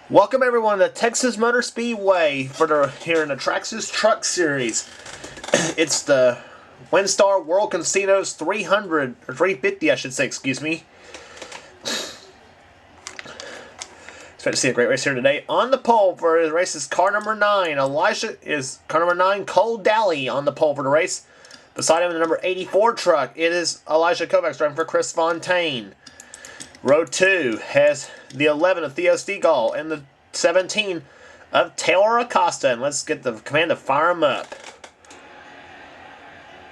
Welcome everyone to Texas Motor Speedway here in the Traxxas Truck Series. It's the Winstar World Casinos 300 or 350, I should say. Excuse me. Expect to see a great race here today. On the pole for the race is car number 9. Elijah is car number 9. Cole Daly on the pole for the race. Beside him, the number 84 truck. It is Elijah Kovacs driving for Chris Fontaine. Row 2 has the 11 of Theo Stegall and the 17 of Taylor Acosta. And let's get the command to fire them up.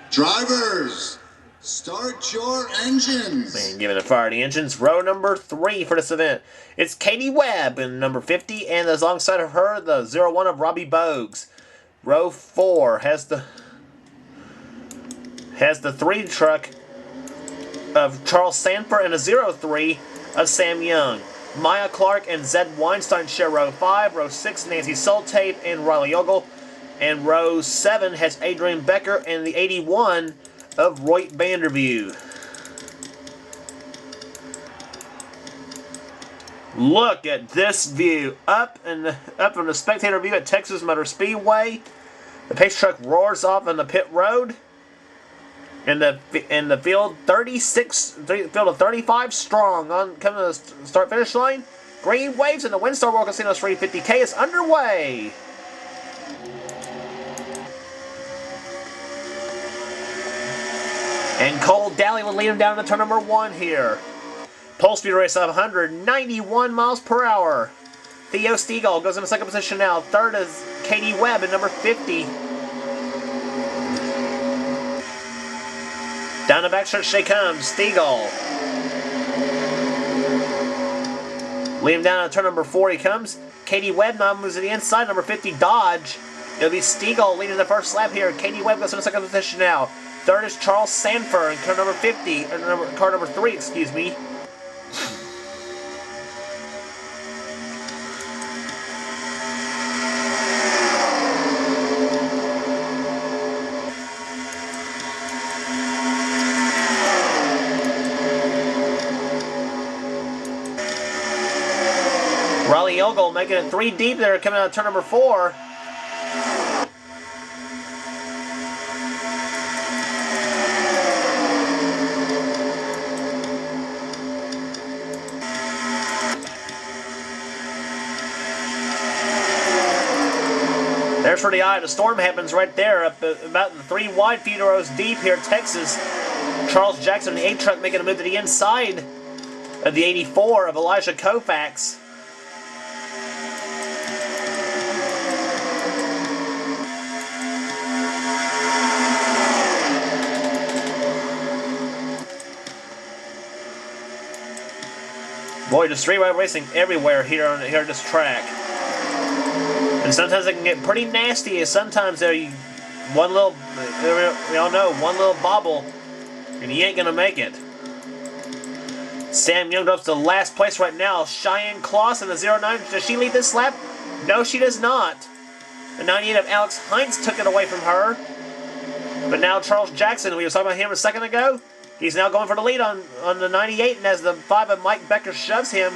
Drivers, start your engines. And giving a fire to the engines. Row number 3 for this event. It's Katie Webb in number 50, and alongside of her, the 01 of Robbie Bogues. Row 4 has the 3 truck of Charles Sanford and a 03 of Sam Young. Maya Clark and Zed Weinstein share row 5. Row 6, Nancy Soltape and Riley Ogle. And row 7 has Adrian Becker and the 81 of Roy Vanderview. Look at this view up from the spectator view at Texas Motor Speedway. The pace truck roars off on the pit road. In the field, field of 35 strong on coming to the start-finish line. Green waves in the Winstar World Casinos 350K is underway. And Cole Daly will lead him down to turn number 1 here. Pole speed race of 191 miles per hour. Theo Stegall goes in second position now. Third is Katie Webb at number 50. Down the backstretch she comes, Stegall. Lead him down to turn number 4 he comes. Katie Webb now moves to the inside, number 50 Dodge. It'll be Stegall leading the first lap here. Katie Webb goes in second position now. Third is Charles Sanford in car number 50, car number 3, excuse me. Riley Ogle making it 3 deep there, coming out of turn number 4. There's where the eye of the storm happens right there, up about the 3 wide, few rows deep here at Texas. Charles Jackson, the 8 truck, making a move to the inside of the 84 of Elijah Kovacs. Boy, just streetway racing everywhere here on this track. And sometimes it can get pretty nasty. Sometimes we all know, one little bobble, and you ain't gonna make it. Sam Young drops to last place right now. Cheyenne Kloss in the 09. Does she lead this lap? No, she does not. The 98 of Alex Heinz took it away from her. But now Charles Jackson, we were talking about him a second ago. He's now going for the lead on the 98, and as the 5 of Mike Becker shoves him,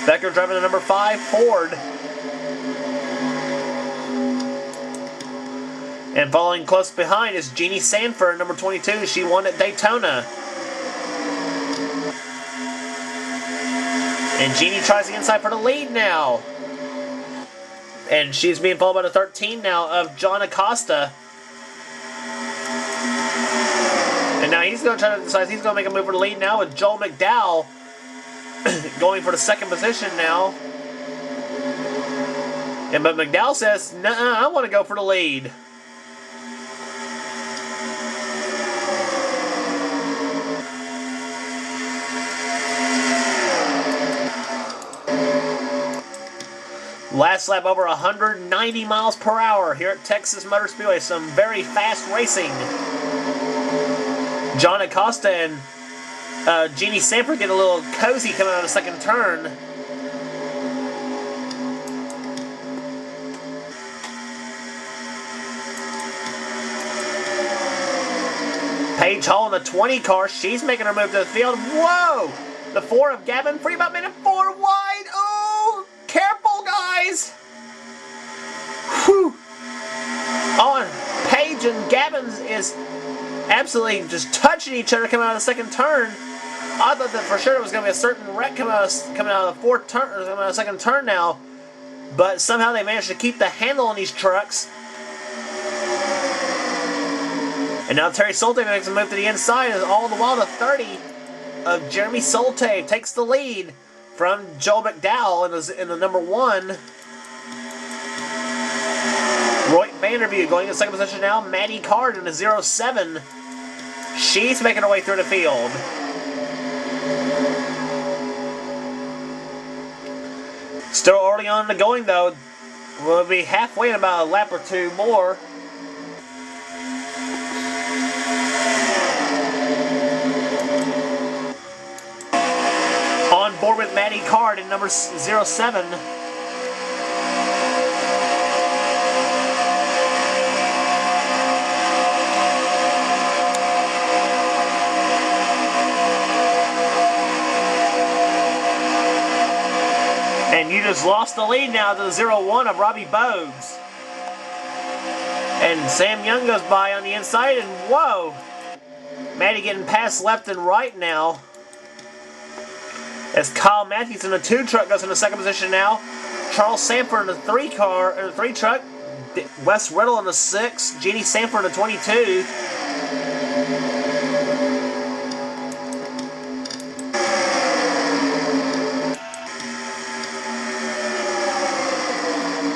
Becker driving the number 5 Ford. And following close behind is Jeannie Sanford, number 22. She won at Daytona. And Jeannie tries the inside for the lead now. And she's being followed by the 13 now of John Acosta. And now he's going to try to decide he's going to make a move for the lead now with Joel McDowell going for the second position now. But McDowell says, "Nuh-uh, I want to go for the lead." Last lap over 190 miles per hour here at Texas Motor Speedway. Some very fast racing. John Acosta and Jeannie Sanford get a little cozy coming out of the second turn. Paige Hall in the 20 car. She's making her move to the field. Whoa! The 4 of Gavin Fremont made it 4 wide. Oh! Careful, guys! Whew! On Paige and Gavin's is absolutely just touching each other coming out of the second turn. I thought that for sure it was going to be a certain wreck coming out of the fourth turn, or coming out of the second turn now. But somehow they managed to keep the handle on these trucks. And now Terry Solte makes a move to the inside, and all the while the 30 of Jeremy Solte takes the lead from Joel McDowell in the number 1. Roy Vanderview going in second position now. Maddie Card in the 07. She's making her way through the field. Still early on in the going though. We'll be halfway in about a lap or two more. On board with Maddie Card in number 07. And you just lost the lead now to the 0-1 of Robbie Bogues. And Sam Young goes by on the inside, and whoa! Maddie getting passed left and right now. As Kyle Matthews in the 2 truck goes in the second position now. Charles Sanford in the 3 truck. Wes Riddle in the 6. Jeannie Sanford in the 22.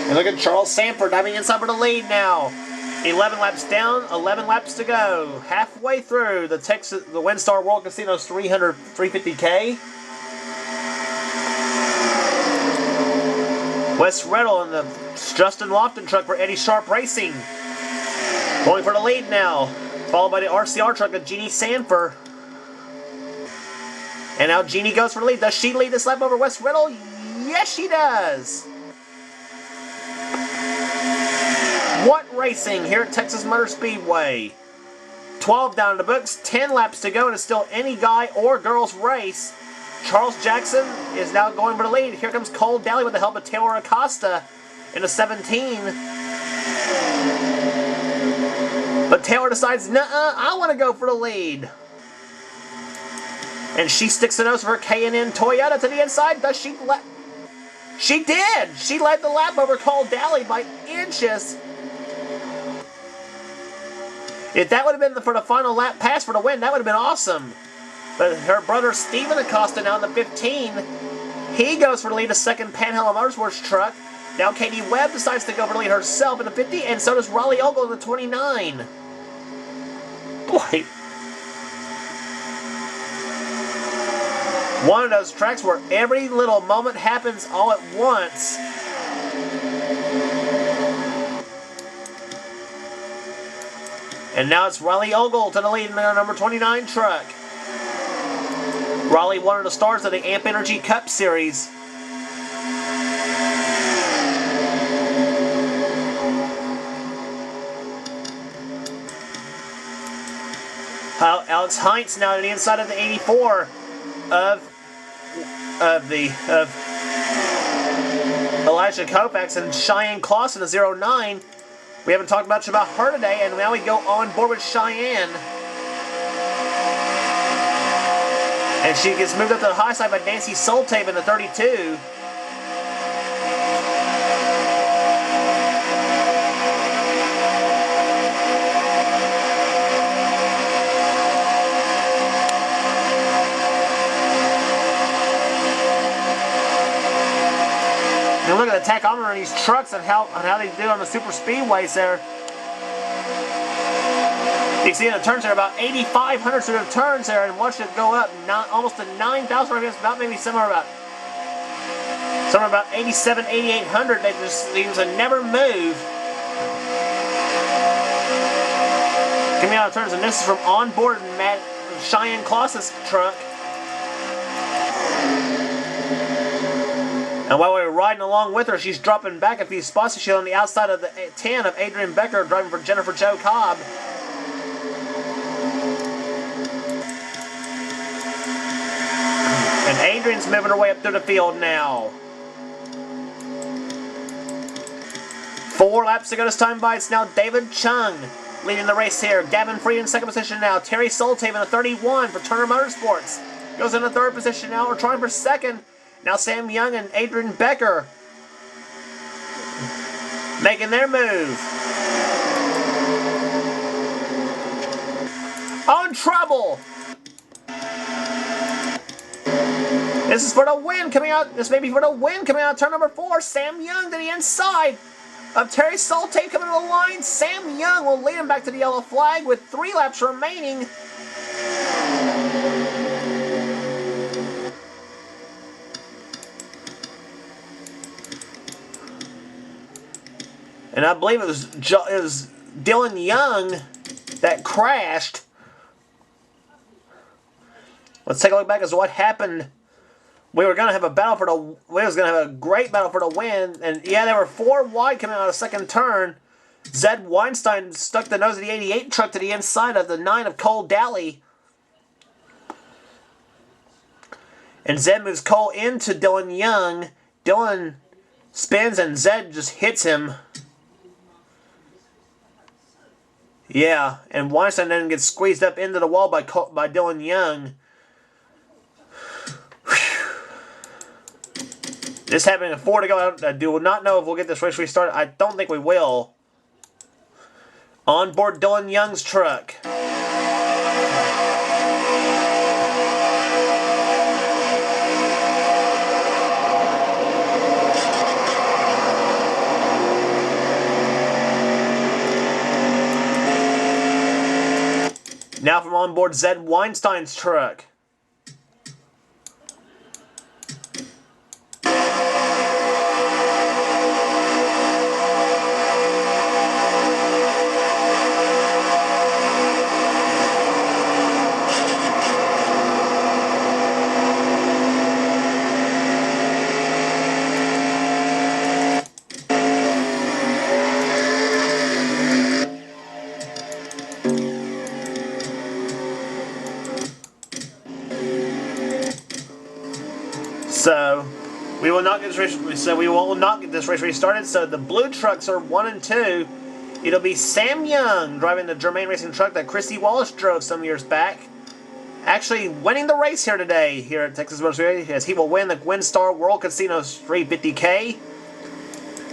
And look at Charles Sanford diving inside for the lead now. 11 laps down, 11 laps to go. Halfway through the Winstar World Casinos 350K. Wes Riddle in the Justin Lofton truck for Eddie Sharp Racing. Going for the lead now. Followed by the RCR truck of Jeannie Sanford. And now Jeannie goes for the lead. Does she lead this lap over Wes Riddle? Yes, she does. What racing here at Texas Motor Speedway. 12 down in the books, 10 laps to go, and it's still any guy or girl's race. Charles Jackson is now going for the lead. Here comes Cole Daly with the help of Taylor Acosta in the 17. But Taylor decides, nuh-uh, I want to go for the lead. And she sticks the nose for her K&N Toyota to the inside. Does she let... She did! She led the lap over Cole Daly by inches. If that would have been for the final lap pass for the win, that would have been awesome. But her brother Steven Acosta now in the 15. He goes for the lead, a second Panhandle Motorsports truck. Now Katie Webb decides to go for the lead herself in the 50, and so does Raleigh Ogle in the 29. Boy. One of those tracks where every little moment happens all at once. And now it's Raleigh Ogle to the lead in the number 29 truck. Raleigh, one of the stars of the Amp Energy Cup Series. Alex Heinz now to the inside of the 84 of Elijah Kopax, and Cheyenne Clausen to 09. We haven't talked much about her today, and now we go on board with Cheyenne. And she gets moved up to the high side by Nancy Soltave in the 32. And look at the tachometer on these trucks and how they do on the super speedways there. You can see in the turns there about 8,500 sort of turns there, and watch it go up almost to 9,000. About maybe somewhere about 87, 8,800. They just seems to never move. Coming out of turns, and this is from on board Cheyenne Clausen's truck. And while we were riding along with her, she's dropping back a few spots. She's on the outside of the 10 of Adrian Becker, driving for Jennifer Jo Cobb. Adrian's moving her way up through the field now. 4 laps to go this time by. It's now David Chung leading the race here. Gavin Free in second position now. Terry Soltave in the 31 for Turner Motorsports. Goes in the third position now. We're trying for second. Now Sam Young and Adrian Becker making their move. On trouble. This is for the win coming out. This may be for the win coming out of turn number 4. Sam Young to the inside of Terry Soltave coming to the line. Sam Young will lead him back to the yellow flag with 3 laps remaining. And I believe it was Dylan Young that crashed. Let's take a look back as to what happened. We were going to have a battle for the. We was going to have a great battle for the win, and yeah, they were 4 wide coming out of the second turn. Zed Weinstein stuck the nose of the 88 truck to the inside of the 9 of Cole Daly, and Zed moves Cole into Dylan Young. Dylan spins and Zed just hits him. Yeah, and Weinstein then gets squeezed up into the wall by Dylan Young. This happening at 4 to go. I do not know if we'll get this race restarted. I don't think we will. On board Dylan Young's truck. Now from on board Zed Weinstein's truck. So we will not get this race. So we will not get this race restarted. So the blue trucks are 1 and 2. It'll be Sam Young driving the Germain Racing truck that Christy Wallace drove some years back. Actually winning the race here today here at Texas Motor Speedway, as he will win the Winstar World Casinos 350K.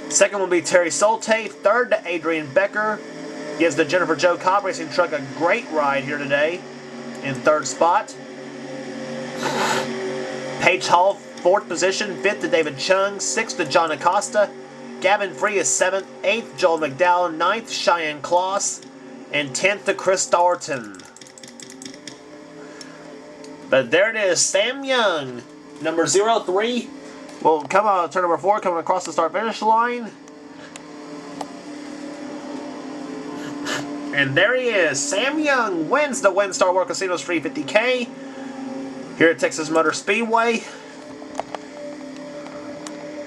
Second will be Terry Soltave. Third to Adrian Becker. Gives the Jennifer Jo Cobb Racing truck a great ride here today in third spot. Paige Hall, 4th position. 5th to David Chung. 6th to John Acosta. Gavin Free is 7th. 8th, Joel McDowell. 9th, Cheyenne Kloss. And 10th to Chris Thornton. But there it is. Sam Young, number 03, will come out of turn number 4, coming across the start-finish line. And there he is. Sam Young wins the Winstar World Casinos 350K here at Texas Motor Speedway.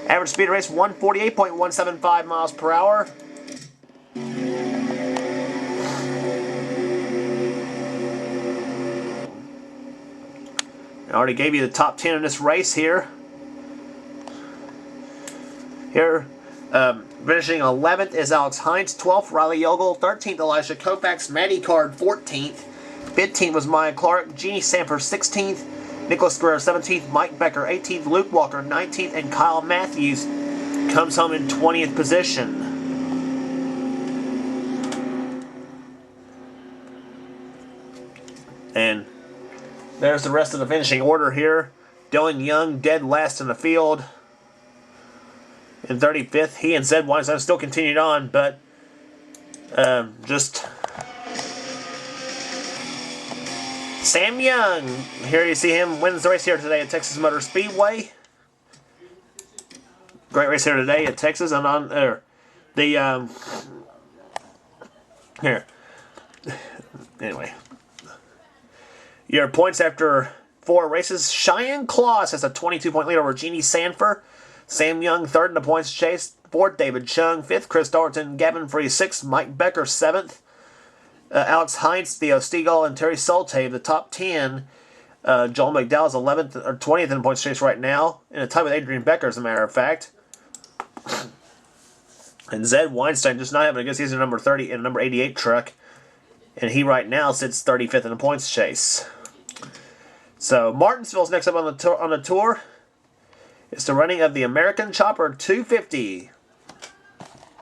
Average speed of race 148.175 miles per hour. I already gave you the top 10 in this race here. Finishing 11th is Alex Hines. 12th, Riley Yogel. 13th, Elijah Koufax. Matty Card, 14th. 15th was Maya Clark. Jeannie Sanford, 16th. Nicholas Guerrero, 17th. Mike Becker, 18th. Luke Walker, 19th. And Kyle Matthews comes home in 20th position. And there's the rest of the finishing order here. Dylan Young dead last in the field in 35th. He and Zed Weinstein still continued on, but just Sam Young. Here you see him wins the race here today at Texas Motor Speedway. Great race here today at Texas. And on there, here. Anyway. Your points after 4 races. Cheyenne Kloss has a 22-point lead over Jeannie Sanford. Sam Young, 3rd in the points chase. 4th, David Chung. 5th, Chris Thornton. Gavin Free, 6th. Mike Becker, 7th. Alex Hines, Theo Stegall, and Terry Soltave, the top 10. Joel McDowell is 11th or 20th in the points chase right now, in a tie with Adrian Becker, as a matter of fact. And Zed Weinstein just not having a good season, number 30 in a number 88 truck. And he right now sits 35th in the points chase. So Martinsville's next up on the tour. It's the running of the American Chopper 250.